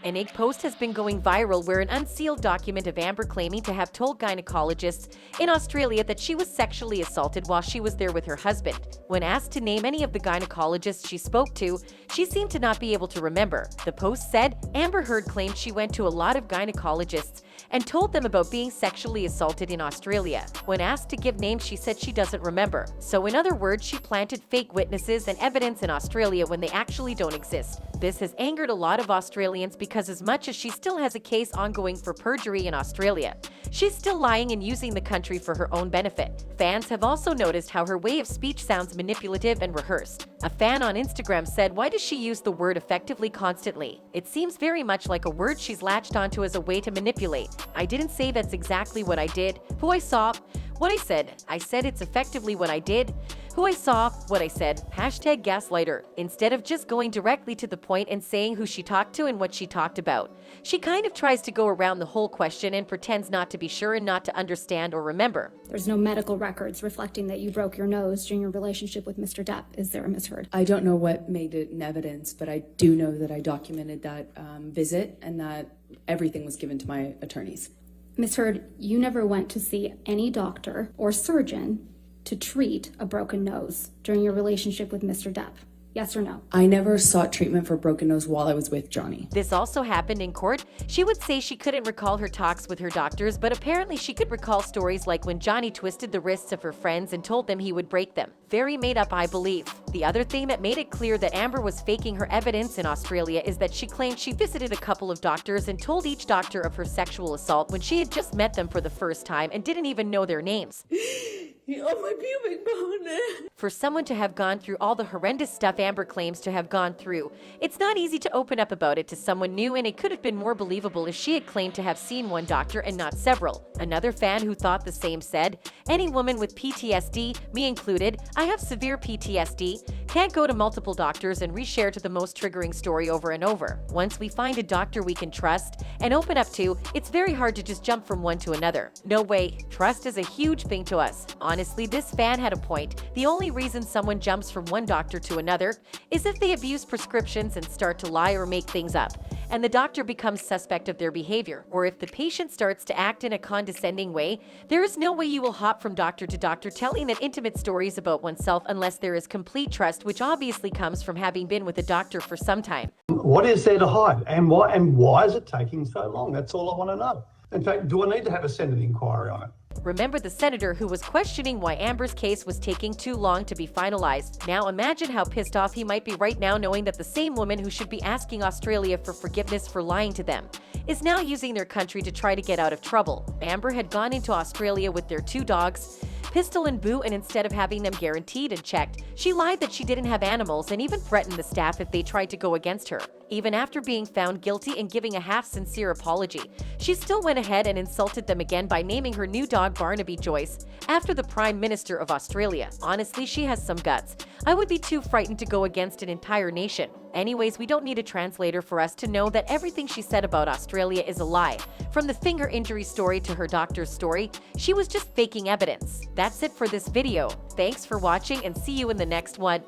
An egg post has been going viral where an unsealed document of Amber claiming to have told gynecologists in Australia that she was sexually assaulted while she was there with her husband. When asked to name any of the gynecologists she spoke to, she seemed to not be able to remember. The post said Amber Heard claimed she went to a lot of gynecologists and told them about being sexually assaulted in Australia. When asked to give names, she said she doesn't remember. So in other words, she planted fake witnesses and evidence in Australia when they actually don't exist. This has angered a lot of Australians because as much as she still has a case ongoing for perjury in Australia, she's still lying and using the country for her own benefit. Fans have also noticed how her way of speech sounds manipulative and rehearsed. A fan on Instagram said, "Why does she use the word effectively constantly? It seems very much like a word she's latched onto as a way to manipulate. I didn't say that's exactly what I did. Who I saw, what I said. I said it's effectively what I did. Who I saw, what I said. Hashtag gaslighter." Instead of just going directly to the point and saying who she talked to and what she talked about, she kind of tries to go around the whole question and pretends not to be sure and not to understand or remember. There's no medical records reflecting that you broke your nose during your relationship with Mr. Depp, is there, Ms. Heard? I don't know what made it in evidence, but I do know that I documented that visit and that everything was given to my attorneys. Ms. Heard, you never went to see any doctor or surgeon to treat a broken nose during your relationship with Mr. Depp. Yes or no? I never sought treatment for broken nose while I was with Johnny. This also happened in court. She would say she couldn't recall her talks with her doctors, but apparently she could recall stories like when Johnny twisted the wrists of her friends and told them he would break them. Very made up, I believe. The other thing that made it clear that Amber was faking her evidence in Australia is that she claimed she visited a couple of doctors and told each doctor of her sexual assault when she had just met them for the first time and didn't even know their names. Oh, my pubic bone. For someone to have gone through all the horrendous stuff Amber claims to have gone through, it's not easy to open up about it to someone new, and it could have been more believable if she had claimed to have seen one doctor and not several. Another fan who thought the same said, "Any woman with PTSD, me included, I have severe PTSD, can't go to multiple doctors and reshare to the most triggering story over and over. Once we find a doctor we can trust and open up to, it's very hard to just jump from one to another. No way, trust is a huge thing to us." Honestly, this fan had a point. The only reason someone jumps from one doctor to another is if they abuse prescriptions and start to lie or make things up, and the doctor becomes suspect of their behavior. Or if the patient starts to act in a condescending way, there is no way you will hop from doctor to doctor telling that intimate stories about oneself unless there is complete trust, which obviously comes from having been with a doctor for some time. What is there to hide, and why is it taking so long? That's all I want to know. In fact, do I need to have a Senate inquiry on it? Remember the senator who was questioning why Amber's case was taking too long to be finalized. Now imagine how pissed off he might be right now knowing that the same woman who should be asking Australia for forgiveness for lying to them is now using their country to try to get out of trouble. Amber had gone into Australia with their two dogs, Pistol and Boo, and instead of having them guaranteed and checked, she lied that she didn't have animals and even threatened the staff if they tried to go against her. Even after being found guilty and giving a half-sincere apology, she still went ahead and insulted them again by naming her new dog Barnaby Joyce after the Prime Minister of Australia. Honestly, she has some guts. I would be too frightened to go against an entire nation. Anyways, we don't need a translator for us to know that everything she said about Australia is a lie. From the finger injury story to her doctor's story, she was just faking evidence. That's it for this video. Thanks for watching and see you in the next one.